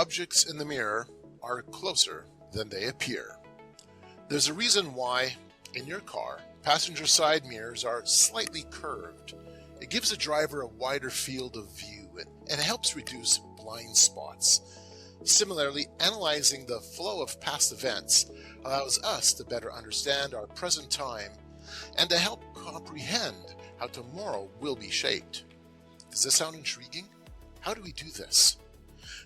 objects in the mirror are closer than they appear. There's a reason why, in your car, passenger side mirrors are slightly curved. It gives the driver a wider field of view and helps reduce blind spots. Similarly, analyzing the flow of past events allows us to better understand our present time and to help comprehend how tomorrow will be shaped. Does this sound intriguing? How do we do this?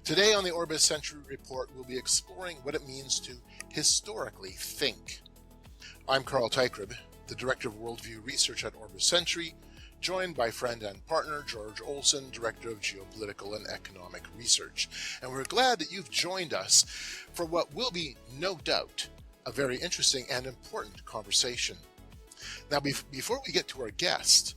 Today on the Orbis Sentry Report, we'll be exploring what it means to historically think. I'm Carl Teichrieb, the Director of Worldview Research at Orbis Sentry, joined by friend and partner George Olson, Director of Geopolitical and Economic Research. And we're glad that you've joined us for what will be, no doubt, a very interesting and important conversation. Now, before we get to our guest,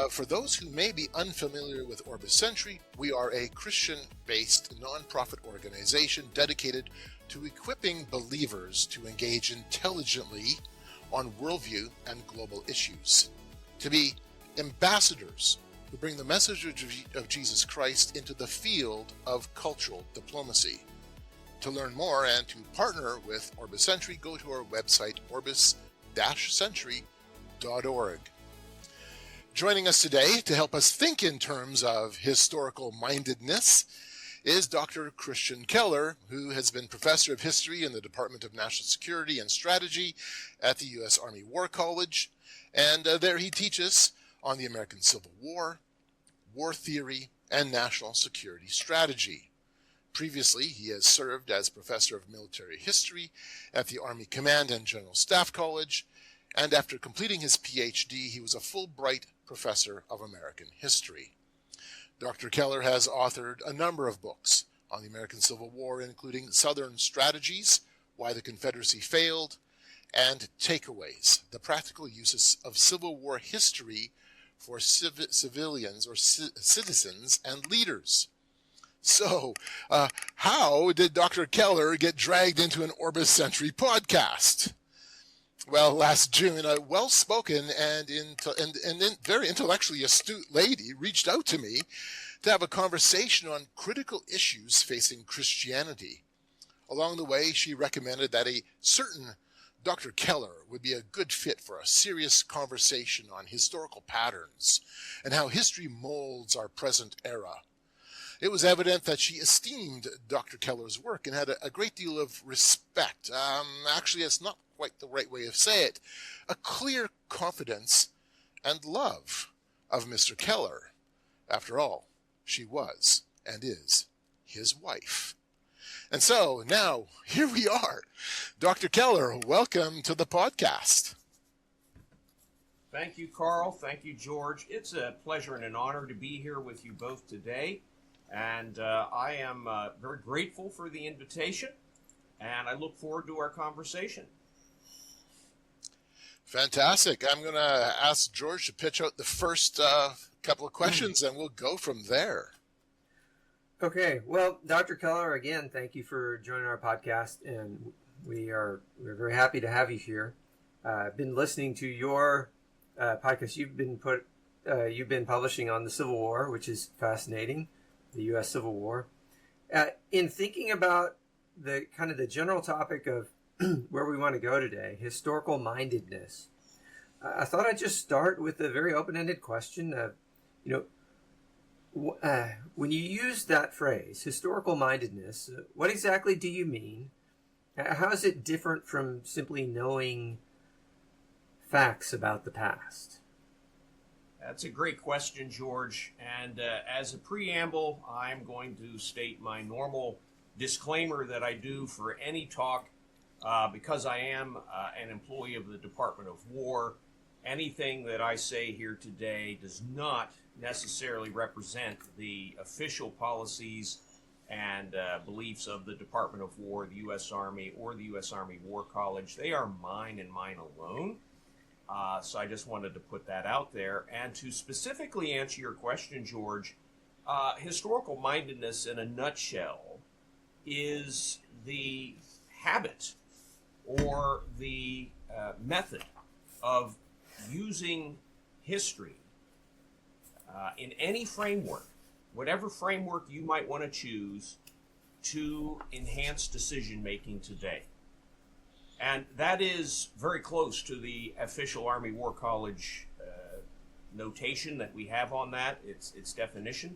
for those who may be unfamiliar with Orbis Sentry, we are a Christian-based nonprofit organization dedicated to equipping believers to engage intelligently on worldview and global issues, to be ambassadors who bring the message of Jesus Christ into the field of cultural diplomacy. To learn more and to partner with Orbis Sentry, go to our website, orbis-sentry.org. Joining us today to help us think in terms of historical mindedness is Dr. Christian Keller, who has been Professor of History in the Department of National Security and Strategy at the U.S. Army War College, and there he teaches on the American Civil War, war theory, and national security strategy. Previously, he has served as Professor of Military History at the Army Command and General Staff College, and after completing his PhD, he was a Fulbright Professor of American History. Dr. Keller has authored a number of books on the American Civil War, including Southern Strategies, Why the Confederacy Failed, and Takeaways, the Practical Uses of Civil War History for Civilians or Citizens and Leaders. So, how did Dr. Keller get dragged into an Orbis Sentry podcast? Well, last June, a well-spoken and very intellectually astute lady reached out to me to have a conversation on critical issues facing Christianity. Along the way, she recommended that a certain Dr. Keller would be a good fit for a serious conversation on historical patterns and how history molds our present era. It was evident that she esteemed Dr. Keller's work and had a great deal of respect. Actually, it's not quite the right way to say it. A clear confidence and love of Mr. Keller. After all, she was and is his wife. And so now, here we are. Dr. Keller, welcome to the podcast. Thank you, Carl. Thank you, George. It's a pleasure and an honor to be here with you both today. And I am very grateful for the invitation, and I look forward to our conversation. Fantastic. I'm going to ask George to pitch out the first couple of questions, and we'll go from there. Okay. Well, Dr. Keller, again, thank you for joining our podcast, and we're very happy to have you here. I've been listening to your podcast you've been publishing on the Civil War, which is fascinating, the U.S. Civil War. In thinking about the general topic of where we want to go today, historical mindedness, I thought I'd just start with a very open-ended question of, when you use that phrase, historical mindedness, what exactly do you mean? How is it different from simply knowing facts about the past? That's a great question, George. And as a preamble, I'm going to state my normal disclaimer that I do for any talk. Because I am an employee of the Department of War, anything that I say here today does not necessarily represent the official policies and beliefs of the Department of War, the U.S. Army, or the U.S. Army War College. They are mine and mine alone. So I just wanted to put that out there. And to specifically answer your question, George, historical mindedness in a nutshell is the habit or the method of using history in any framework, whatever framework you might want to choose, to enhance decision making today. And that is very close to the official Army War College notation that we have on that, its definition.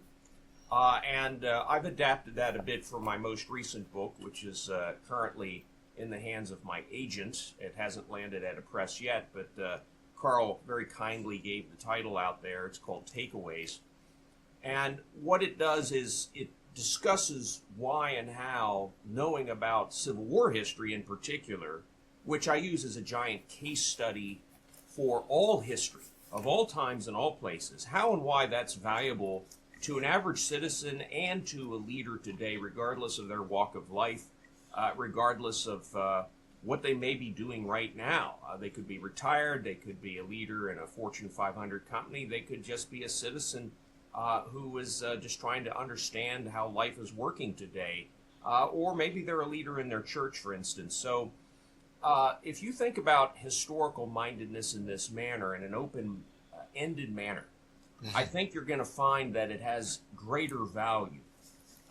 And I've adapted that a bit for my most recent book, which is currently in the hands of my agent. It hasn't landed at a press yet, but Carl very kindly gave the title out there. It's called Takeaways. And what it does is it discusses why and how knowing about Civil War history in particular, which I use as a giant case study for all history of all times and all places, how and why that's valuable to an average citizen and to a leader today, regardless of their walk of life, regardless of what they may be doing right now. They could be retired, they could be a leader in a Fortune 500 company, they could just be a citizen who is just trying to understand how life is working today, or maybe they're a leader in their church, for instance. So if you think about historical mindedness in this manner, in an open-ended manner, I think you're going to find that it has greater value.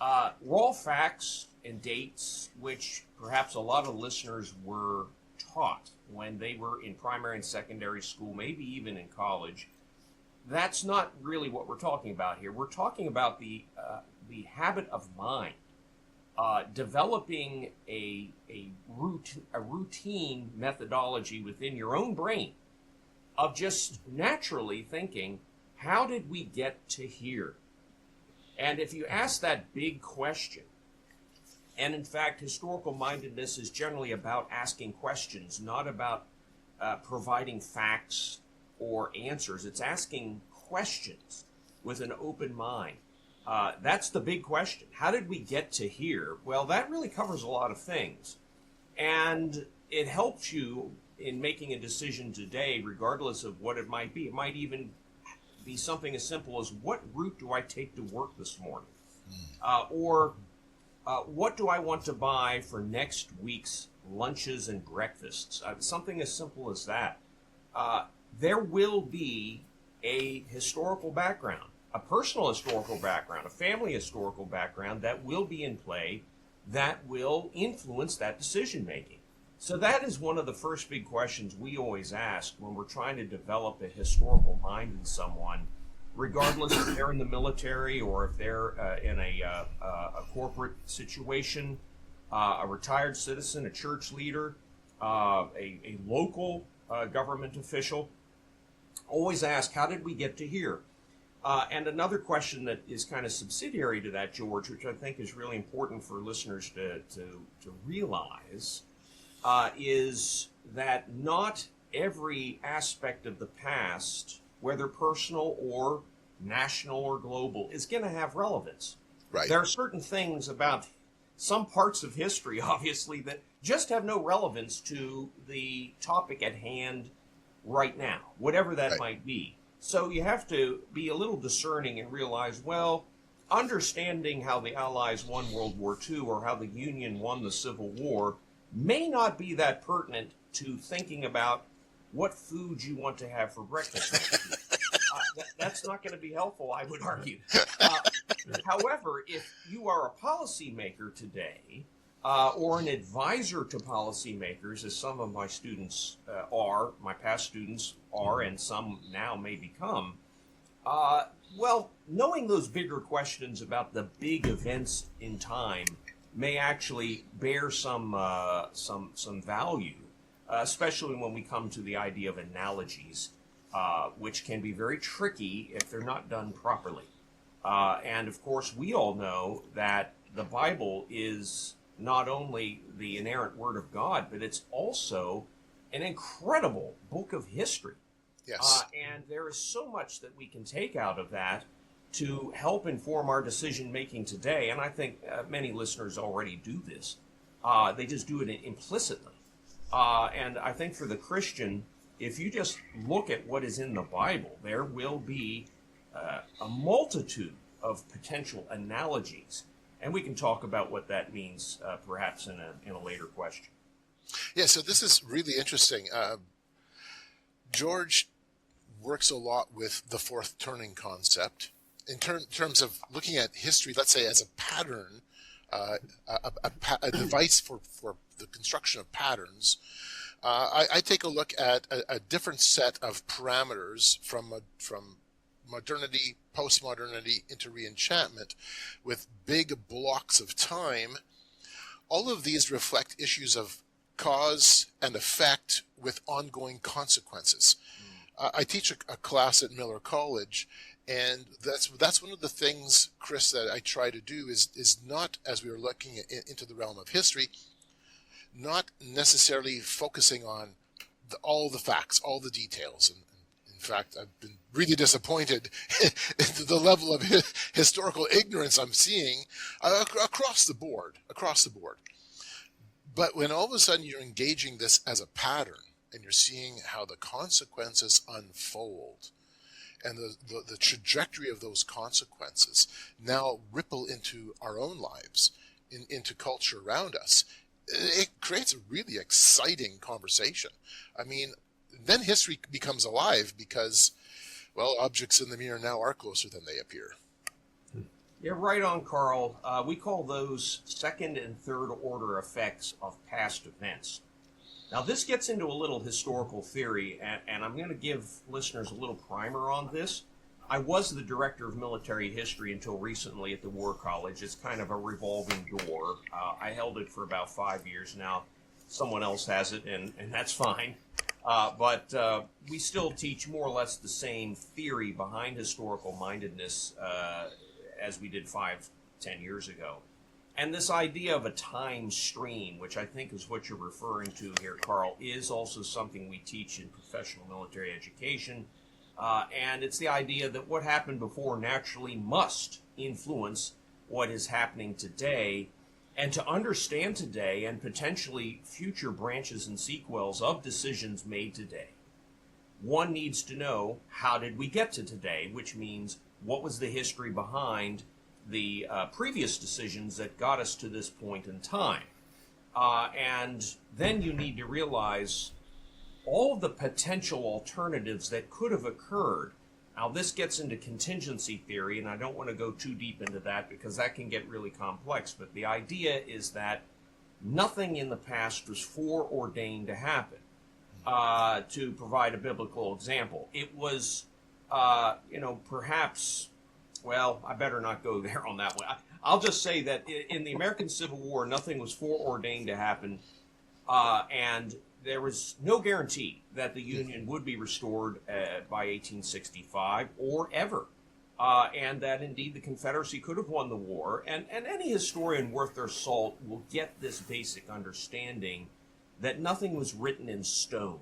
Raw facts and dates, which perhaps a lot of listeners were taught when they were in primary and secondary school, maybe even in college, that's not really what we're talking about here. We're talking about the habit of mind, developing a routine methodology within your own brain of just naturally thinking, how did we get to here? And if you ask that big question, and in fact, historical mindedness is generally about asking questions, not about providing facts or answers. It's asking questions with an open mind. That's the big question. How did we get to here? Well, that really covers a lot of things. And it helps you in making a decision today, regardless of what it might be. It might even be something as simple as, what route do I take to work this morning? Or what do I want to buy for next week's lunches and breakfasts? Something as simple as that. There will be a historical background, a personal historical background, a family historical background that will be in play that will influence that decision making. So that is one of the first big questions we always ask when we're trying to develop a historical mind in someone, regardless if they're in the military or if they're in a corporate situation, a retired citizen, a church leader, a local government official. Always ask, how did we get to here? And another question that is kind of subsidiary to that, George, which I think is really important for listeners to realize, is that not every aspect of the past, whether personal or national or global, is going to have relevance. Right. There are certain things about some parts of history, obviously, that just have no relevance to the topic at hand right now, whatever that might be. So you have to be a little discerning and realize, well, understanding how the Allies won World War II or how the Union won the Civil War may not be that pertinent to thinking about what food you want to have for breakfast. That's not going to be helpful, I would argue. However, if you are a policymaker today, or an advisor to policymakers, as some of my students are, my past students are, and some now may become, well, knowing those bigger questions about the big events in time may actually bear some value, especially when we come to the idea of analogies, which can be very tricky if they're not done properly. And of course, we all know that the Bible is not only the inerrant word of God, but it's also an incredible book of history. Yes. And there is so much that we can take out of that to help inform our decision making today. And I think many listeners already do this. They just do it implicitly. And I think for the Christian, if you just look at what is in the Bible, there will be a multitude of potential analogies. And we can talk about what that means perhaps in a later question. Yeah, so this is really interesting. George works a lot with the fourth turning concept in terms of looking at history, let's say, as a pattern a device for the construction of patterns. I take a look at a different set of parameters from modernity, postmodernity, into reenchantment, with big blocks of time. All of these reflect issues of cause and effect with ongoing consequences. I teach a class at Miller College, and that's one of the things, Chris, that I try to do is not, as we are looking into the realm of history, not necessarily focusing on all the facts, all the details. And in fact, I've been really disappointed into the level of historical ignorance I'm seeing across the board. But when all of a sudden you're engaging this as a pattern, and you're seeing how the consequences unfold, and the trajectory of those consequences now ripple into our own lives, into culture around us, it creates a really exciting conversation. I mean, then history becomes alive because, well, objects in the mirror now are closer than they appear. Yeah, right on, Carl. We call those second and third order effects of past events. Now, this gets into a little historical theory, and I'm going to give listeners a little primer on this. I was the director of military history until recently at the War College. It's kind of a revolving door. I held it for about 5 years now. Someone else has it, and that's fine. But we still teach more or less the same theory behind historical mindedness as we did 5-10 years ago. And this idea of a time stream, which I think is what you're referring to here, Carl, is also something we teach in professional military education. And it's the idea that what happened before naturally must influence what is happening today. And to understand today and potentially future branches and sequels of decisions made today, one needs to know, how did we get to today, which means what was the history behind the previous decisions that got us to this point in time. And then you need to realize all of the potential alternatives that could have occurred. Now, this gets into contingency theory, and I don't want to go too deep into that because that can get really complex. But the idea is that nothing in the past was foreordained to happen. To provide a biblical example, it was, perhaps, well, I better not go there on that one. I'll just say that in the American Civil War, nothing was foreordained to happen, and there was no guarantee that the Union would be restored by 1865 or ever, and that indeed the Confederacy could have won the war. And any historian worth their salt will get this basic understanding that nothing was written in stone.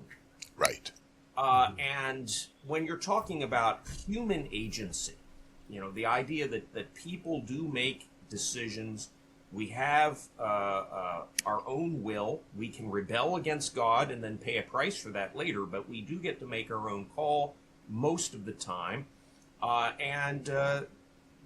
Right. And when you're talking about human agency, the idea that people do make decisions. We have our own will. We can rebel against God and then pay a price for that later, but we do get to make our own call most of the time. And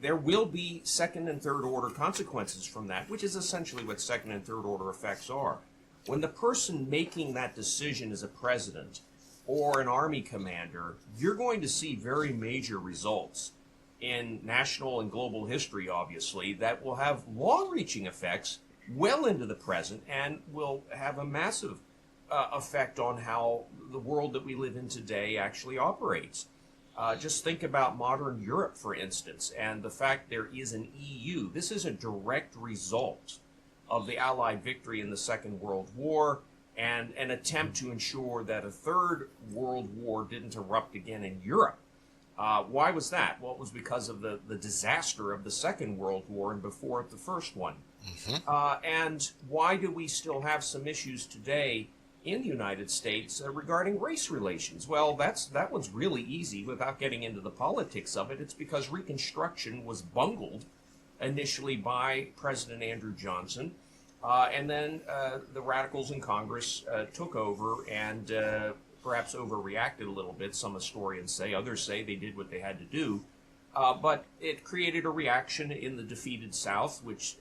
there will be second and third order consequences from that, which is essentially what second and third order effects are. When the person making that decision is a president or an army commander, you're going to see very major results in national and global history, obviously, that will have long-reaching effects well into the present and will have a massive effect on how the world that we live in today actually operates. Just think about modern Europe, for instance, and the fact there is an EU. This is a direct result of the Allied victory in the Second World War and an attempt to ensure that a third World War didn't erupt again in Europe. Why was that? Well, it was because of the disaster of the Second World War and before it, the first one. Mm-hmm. And why do we still have some issues today in the United States regarding race relations? Well, that one's really easy without getting into the politics of it. It's because Reconstruction was bungled initially by President Andrew Johnson, and then the radicals in Congress took over and perhaps overreacted a little bit, some historians say. Others say they did what they had to do. But it created a reaction in the defeated South, which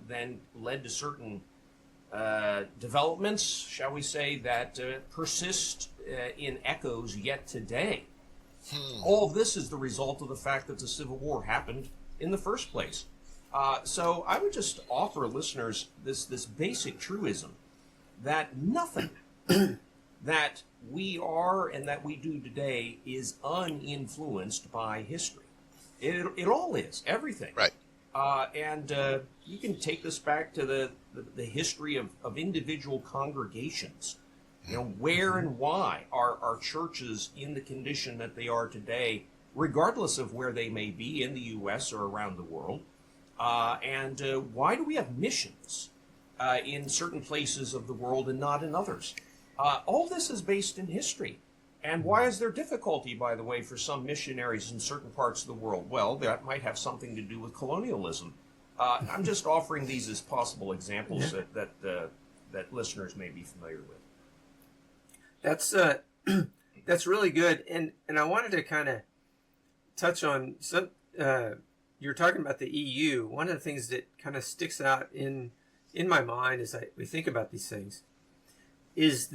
then led to certain developments, shall we say, that persist in echoes yet today. All of this is the result of the fact that the Civil War happened in the first place. So I would just offer listeners this basic truism that nothing that we are and that we do today is uninfluenced by history. It all is, everything. Right. And you can take this back to the history of individual congregations. You know, where and why are churches in the condition that they are today, regardless of where they may be in the U.S. or around the world? And why do we have missions in certain places of the world and not in others? All this is based in history. And why is there difficulty, by the way, for some missionaries in certain parts of the world? Well, that might have something to do with colonialism. I'm just offering these as possible examples that listeners may be familiar with. That's really good, and I wanted to kind of touch on some. You're talking about the EU. One of the things that kind of sticks out in my mind as we think about these things is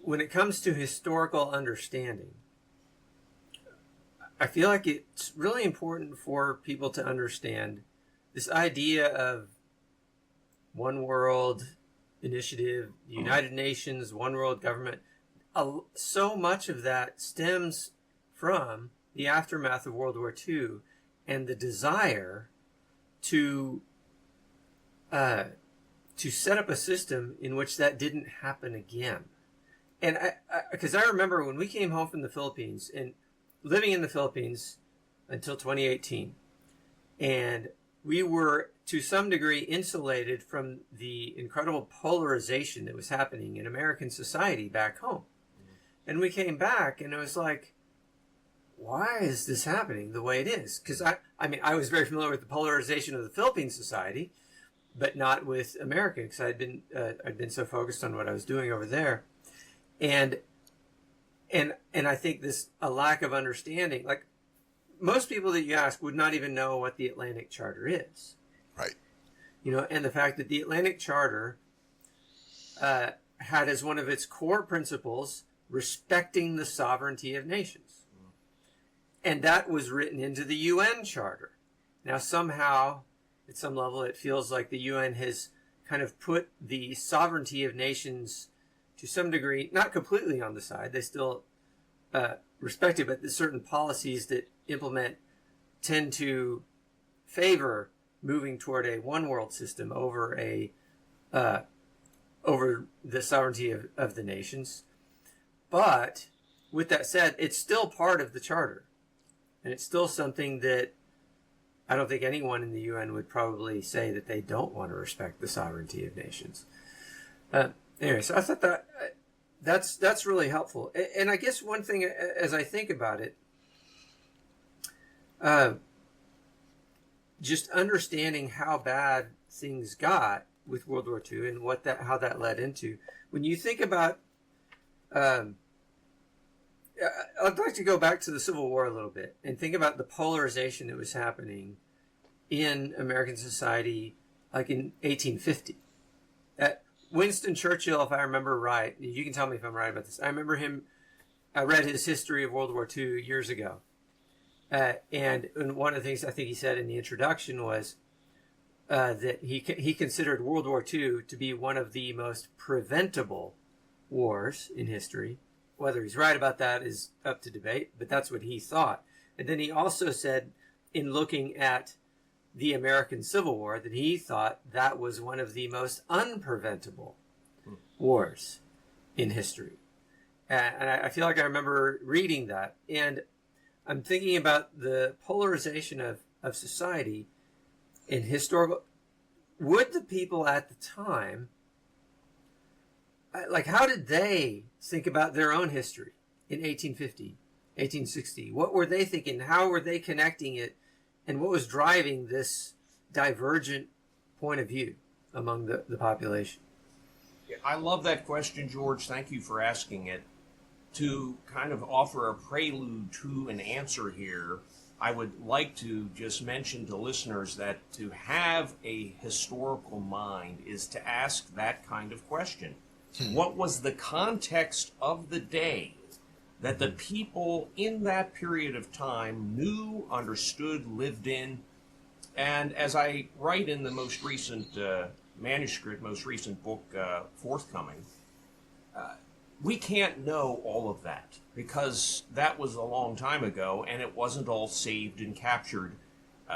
when it comes to historical understanding. I feel like it's really important for people to understand this idea of one world initiative, United Nations, one world government. So much of that stems from the aftermath of World War II and the desire to set up a system in which that didn't happen again. And because I remember when we came home from the Philippines and living in the Philippines until 2018, and we were to some degree insulated from the incredible polarization that was happening in American society back home. And we came back and it was like, why is this happening the way it is? Because I mean, I was very familiar with the polarization of the Philippine society, but not with America, because I'd been so focused on what I was doing over there. And I think a lack of understanding, like most people that you ask would not even know what the Atlantic Charter is. Right. You know, and the fact that the Atlantic Charter had as one of its core principles respecting the sovereignty of nations. And that was written into the UN Charter. Now, somehow, at some level, it feels like the UN has kind of put the sovereignty of nations to some degree, not completely on the side. They still respect it, but there's certain policies that implement tend to favor moving toward a one world system over the sovereignty of the nations. But with that said, it's still part of the charter. And it's still something that I don't think anyone in the UN would probably say that they don't want to respect the sovereignty of nations. Anyway, so I thought that's really helpful. And I guess one thing, as I think about it, just understanding how bad things got with World War II and how that led into. When you think about, I'd like to go back to the Civil War a little bit and think about the polarization that was happening in American society, like in 1850. Winston Churchill, if I remember right, you can tell me if I'm right about this. I read his history of World War II years ago. And one of the things I think he said in the introduction was that he considered World War II to be one of the most preventable wars in history. Whether he's right about that is up to debate, but that's what he thought. And then he also said, in looking at the American Civil War, that he thought that was one of the most unpreventable wars in history. And I feel like I remember reading that. And I'm thinking about the polarization of society in historical. Would the people at the time, like, how did they think about their own history in 1850, 1860? What were they thinking? How were they connecting it? And what was driving this divergent point of view among the population? I love that question, George. Thank you for asking it. To kind of offer a prelude to an answer here, I would like to just mention to listeners that to have a historical mind is to ask that kind of question. What was the context of the day that the people in that period of time knew, understood, lived in, And as I write in the most recent manuscript, most recent book forthcoming, we can't know all of that because that was a long time ago and it wasn't all saved and captured.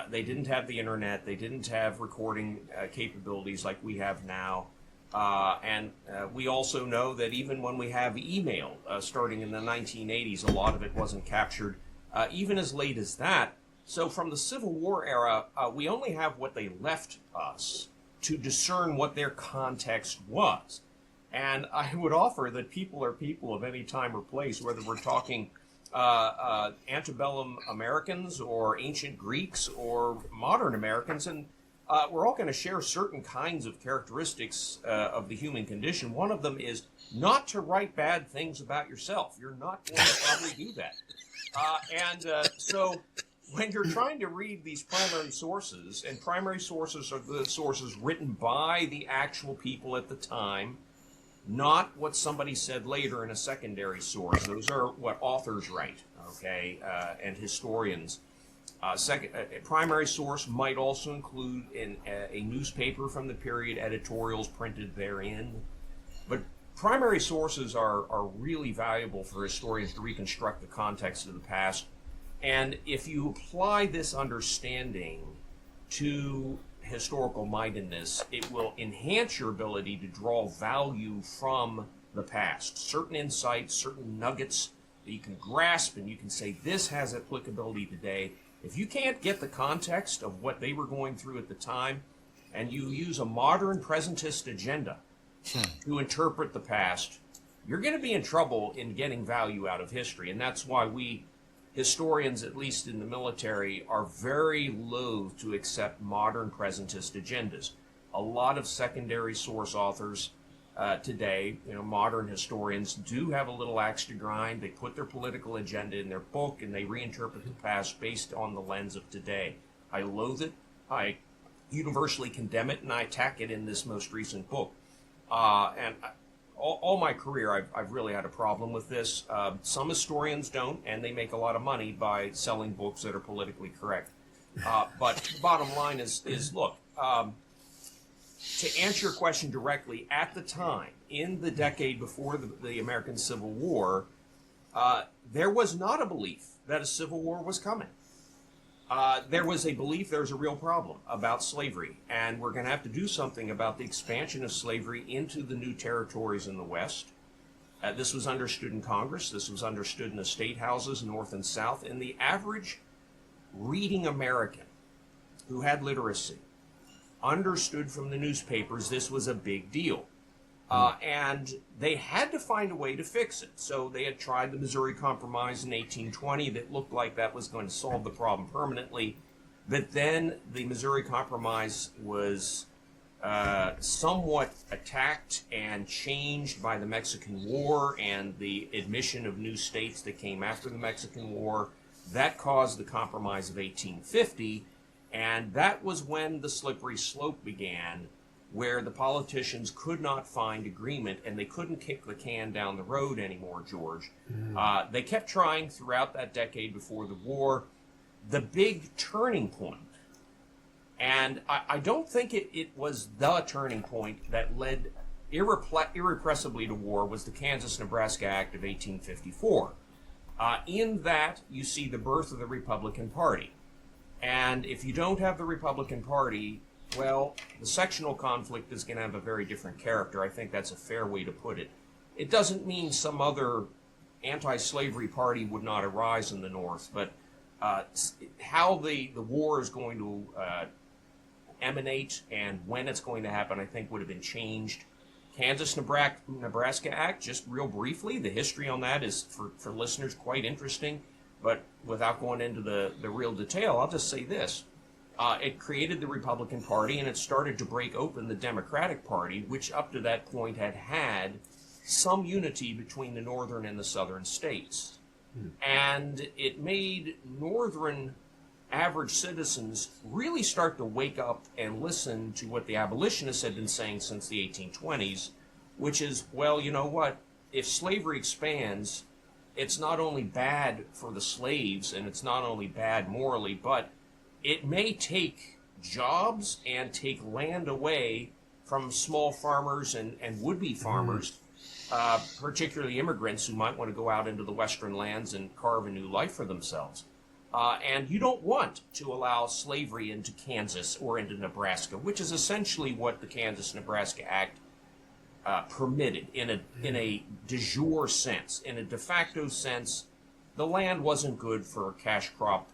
They didn't have the internet. They didn't have recording capabilities like we have now. And we also know that even when we have email starting in the 1980s, a lot of it wasn't captured, even as late as that. So from the Civil War era, we only have what they left us to discern what their context was. And I would offer that people are people of any time or place, whether we're talking antebellum Americans or ancient Greeks or modern Americans, and we're all going to share certain kinds of characteristics of the human condition. One of them is not to write bad things about yourself. You're not going to ever do that. So when you're trying to read these primary sources, and primary sources are the sources written by the actual people at the time, not what somebody said later in a secondary source. Those are what authors write, okay, and historians. A primary source might also include a newspaper from the period, editorials printed therein. But primary sources are really valuable for historians to reconstruct the context of the past. And if you apply this understanding to historical mindedness, it will enhance your ability to draw value from the past. Certain insights, certain nuggets that you can grasp and you can say, this has applicability today. If you can't get the context of what they were going through at the time, and you use a modern presentist agenda to interpret the past, you're going to be in trouble in getting value out of history. And that's why we historians, at least in the military, are very loath to accept modern presentist agendas. A lot of secondary source authors today, modern historians, do have a little axe to grind. They put their political agenda in their book and they reinterpret the past based on the lens of today. I loathe it. I universally condemn it, and I attack it in this most recent book. All my career, I've really had a problem with this. Some historians don't, and they make a lot of money by selling books that are politically correct. But the bottom line is look, to answer your question directly, at the time, in the decade before the American Civil War, there was not a belief that a civil war was coming. There was a belief there's a real problem about slavery, and we're going to have to do something about the expansion of slavery into the new territories in the West. This was understood in Congress. This was understood in the state houses, North and South. And the average reading American who had literacy understood from the newspapers this was a big deal. And they had to find a way to fix it. So they had tried the Missouri Compromise in 1820 that looked like that was going to solve the problem permanently. But then the Missouri Compromise was somewhat attacked and changed by the Mexican War and the admission of new states that came after the Mexican War. That caused the Compromise of 1850, and that was when the slippery slope began, where the politicians could not find agreement and they couldn't kick the can down the road anymore, George. They kept trying throughout that decade before the war. The big turning point, and I don't think it was the turning point that led irrepressibly to war, was the Kansas-Nebraska Act of 1854. In that, you see the birth of the Republican Party. And if you don't have the Republican Party, well, the sectional conflict is going to have a very different character. I think that's a fair way to put it. It doesn't mean some other anti-slavery party would not arise in the North, but how the war is going to emanate and when it's going to happen, I think would have been changed. Kansas-Nebraska Act, just real briefly, the history on that is, for listeners, quite interesting, but without going into the real detail, I'll just say this. It created the Republican Party, and it started to break open the Democratic Party, which up to that point had some unity between the northern and the southern states. And it made northern average citizens really start to wake up and listen to what the abolitionists had been saying since the 1820s, which is, well, you know what? If slavery expands, it's not only bad for the slaves, and it's not only bad morally, but it may take jobs and take land away from small farmers and would-be farmers, particularly immigrants who might want to go out into the western lands and carve a new life for themselves. And you don't want to allow slavery into Kansas or into Nebraska, which is essentially what the Kansas-Nebraska Act permitted in a de jure sense. In a de facto sense, the land wasn't good for cash crop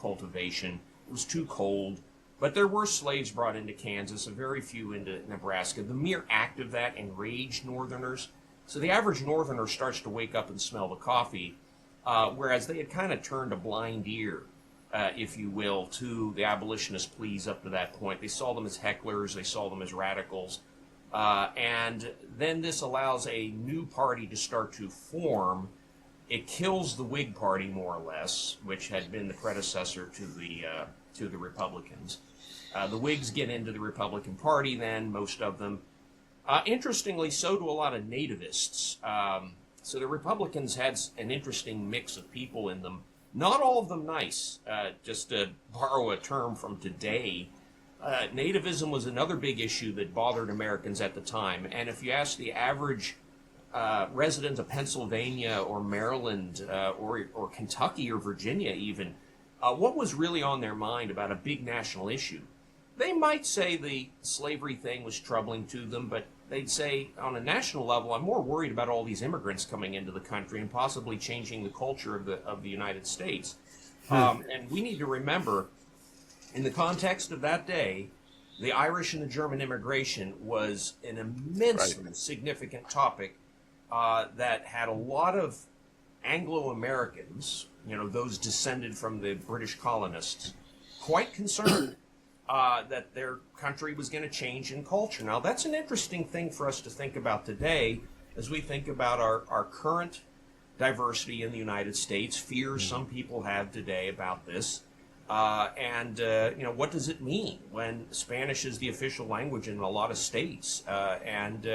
cultivation. It was too cold. But there were slaves brought into Kansas, a very few into Nebraska. The mere act of that enraged Northerners. So the average Northerner starts to wake up and smell the coffee, whereas they had kind of turned a blind ear, if you will, to the abolitionist pleas up to that point. They saw them as hecklers. They saw them as radicals. And then this allows a new party to start to form. It kills the Whig Party, more or less, which had been the predecessor to the Republicans. The Whigs get into the Republican Party then, most of them. Interestingly, so do a lot of nativists. So the Republicans had an interesting mix of people in them. Not all of them nice. Just to borrow a term from today, nativism was another big issue that bothered Americans at the time. And if you ask the average resident of Pennsylvania or Maryland or Kentucky or Virginia even, what was really on their mind about a big national issue, they might say the slavery thing was troubling to them, but they'd say on a national level, I'm more worried about all these immigrants coming into the country and possibly changing the culture of the United States. And we need to remember, in the context of that day, the Irish and the German immigration was an immensely significant topic that had a lot of Anglo-Americans, those descended from the British colonists, quite concerned that their country was going to change in culture. Now, that's an interesting thing for us to think about today as we think about our current diversity in the United States, fears some people have today about this, and what does it mean when Spanish is the official language in a lot of states and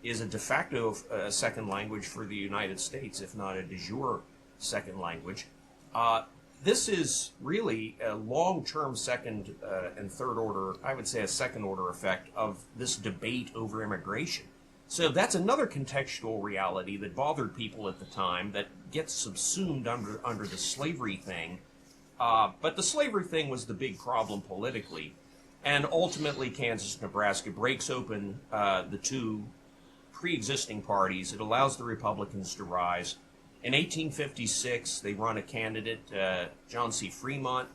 is a de facto second language for the United States, if not a de jure second language. This is really a long-term second and third order, I would say a second order effect of this debate over immigration. So that's another contextual reality that bothered people at the time that gets subsumed under the slavery thing. But the slavery thing was the big problem politically. And ultimately, Kansas-Nebraska breaks open the two pre-existing parties. It allows the Republicans to rise. In 1856, they run a candidate, John C. Fremont,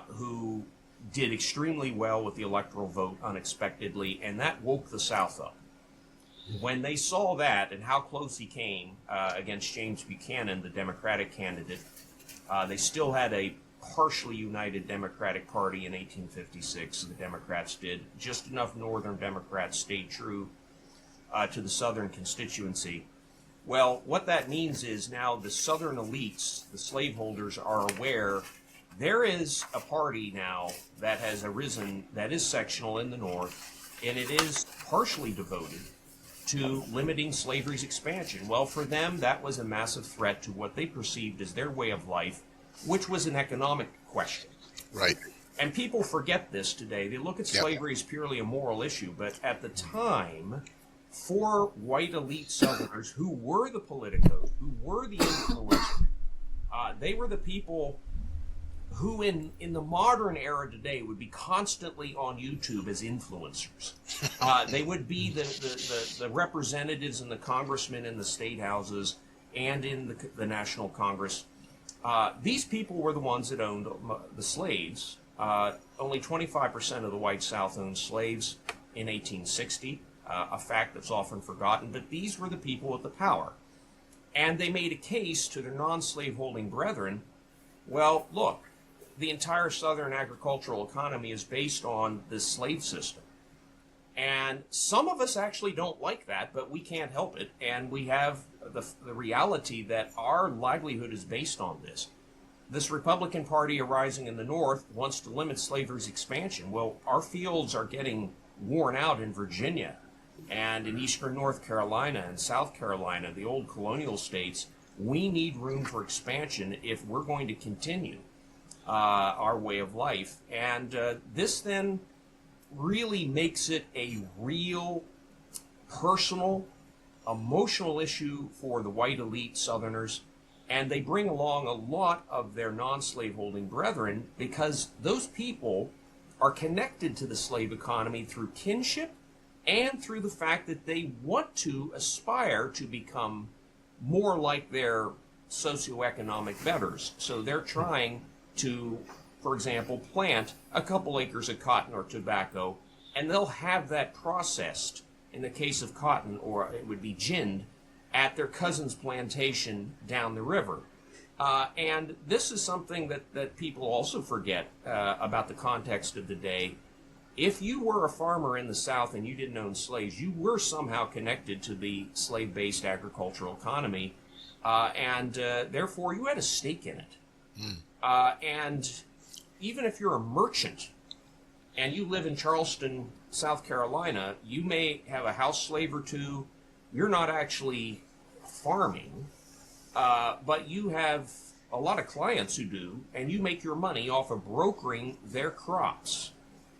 who did extremely well with the electoral vote unexpectedly, and that woke the South up. When they saw that and how close he came against James Buchanan, the Democratic candidate, they still had a partially united Democratic Party in 1856. The Democrats did. Just enough Northern Democrats stayed true to the Southern constituency. Well, what that means is now the Southern elites, the slaveholders, are aware there is a party now that has arisen that is sectional in the North, and it is partially devoted to limiting slavery's expansion. Well, for them, that was a massive threat to what they perceived as their way of life, which was an economic question. Right. And people forget this today. They look at slavery as purely a moral issue, but at the time, for white elite Southerners who were the politicos, who were the influencers, they were the people who in the modern era today would be constantly on YouTube as influencers. They would be the representatives and the congressmen in the state houses and in the National Congress. These people were the ones that owned the slaves. Only 25% of the white South owned slaves in 1860. A fact that's often forgotten, but these were the people with the power. And they made a case to their non-slaveholding brethren, well, look, the entire Southern agricultural economy is based on this slave system. And some of us actually don't like that, but we can't help it, and we have the reality that our livelihood is based on this. This Republican Party arising in the North wants to limit slavery's expansion. Well, our fields are getting worn out in Virginia, and in eastern North Carolina and South Carolina, the old colonial states. We need room for expansion if we're going to continue. our way of life. And this then really makes it a real personal, emotional issue for the white elite Southerners. And they bring along a lot of their non-slaveholding brethren because those people are connected to the slave economy through kinship and through the fact that they want to aspire to become more like their socioeconomic betters. So they're trying to, for example, plant a couple acres of cotton or tobacco, and they'll have that processed, in the case of cotton, or it would be ginned, at their cousin's plantation down the river. And this is something that people also forget about the context of the day. If you were a farmer in the South and you didn't own slaves, you were somehow connected to the slave-based agricultural economy, and therefore you had a stake in it. And even if you're a merchant and you live in Charleston, South Carolina, you may have a house slave or two. You're not actually farming, but you have a lot of clients who do, and you make your money off of brokering their crops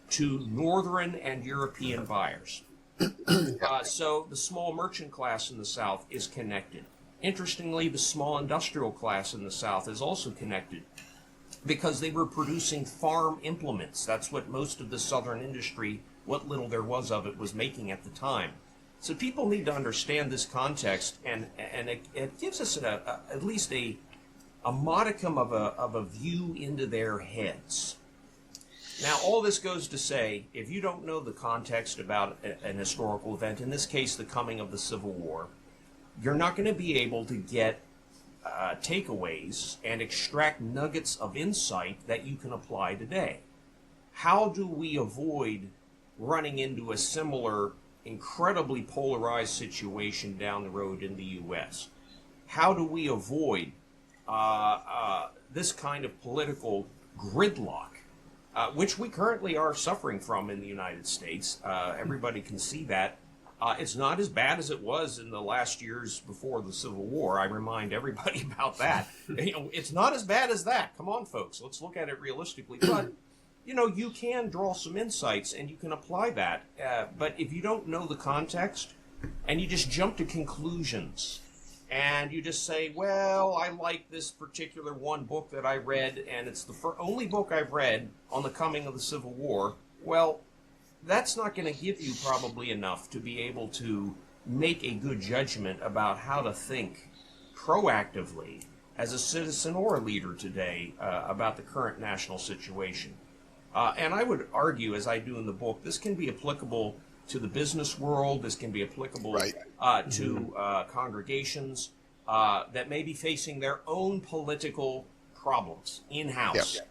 to Northern and European buyers. So the small merchant class in the South is connected. Interestingly, the small industrial class in the South is also connected because they were producing farm implements. That's what most of the Southern industry, what little there was of it, was making at the time. So people need to understand this context, and it gives us at least a modicum of a view into their heads. Now, all this goes to say, if you don't know the context about an historical event, in this case, the coming of the Civil War, you're not going to be able to get takeaways and extract nuggets of insight that you can apply today. How do we avoid running into a similar incredibly polarized situation down the road in the U.S.? How do we avoid this kind of political gridlock, which we currently are suffering from in the United States? Everybody can see that. It's not as bad as it was in the last years before the Civil War. I remind everybody about that. It's not as bad as that. Come on, folks. Let's look at it realistically. But you can draw some insights and you can apply that. But if you don't know the context and you just jump to conclusions and you just say, well, I like this particular one book that I read and it's the only book I've read on the coming of the Civil War, well, that's not going to give you probably enough to be able to make a good judgment about how to think proactively as a citizen or a leader today about the current national situation. And I would argue, as I do in the book, this can be applicable to the business world. This can be applicable to congregations that may be facing their own political problems in-house,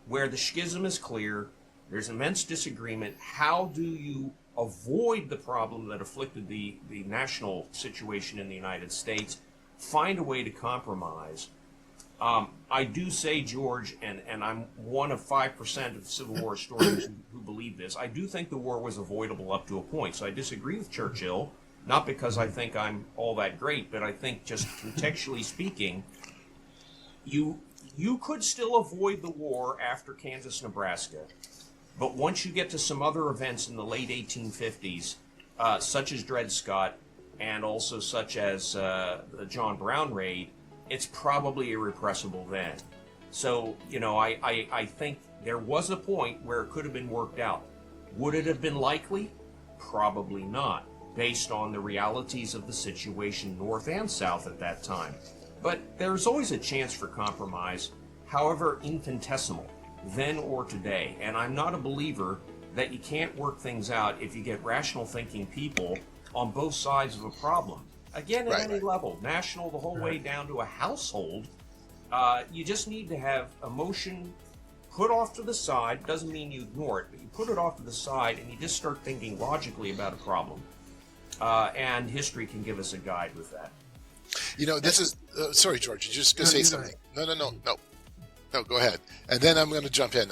where the schism is clear. There's immense disagreement. How do you avoid the problem that afflicted the national situation in the United States? Find a way to compromise. I do say, George, and I'm one of 5% of Civil War historians who believe this, I do think the war was avoidable up to a point. So I disagree with Churchill, not because I think I'm all that great, but I think just contextually speaking, you could still avoid the war after Kansas, Nebraska. But once you get to some other events in the late 1850s, such as Dred Scott and also such as the John Brown raid, it's probably irrepressible then. So, I think there was a point where it could have been worked out. Would it have been likely? Probably not, based on the realities of the situation north and south at that time. But there's always a chance for compromise, however infinitesimal, then or today. And I'm not a believer that you can't work things out if you get rational thinking people on both sides of a problem. Again, at any level, national the whole way down to a household, you just need to have emotion put off to the side. Doesn't mean you ignore it, but you put it off to the side and you just start thinking logically about a problem. And history can give us a guide with that. This is... sorry, George, you're just going to say something. No, go ahead. And then I'm going to jump in.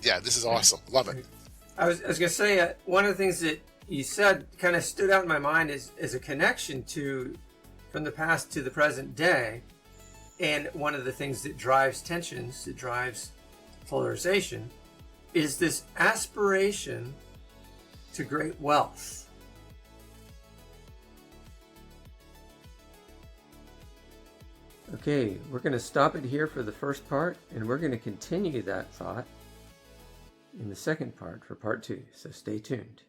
Yeah, this is awesome. Love it. I was going to say, one of the things that you said kind of stood out in my mind is a connection from the past to the present day. And one of the things that drives tensions, that drives polarization is this aspiration to great wealth. Okay, we're going to stop it here for the first part, and we're going to continue that thought in the second part for part 2, so stay tuned.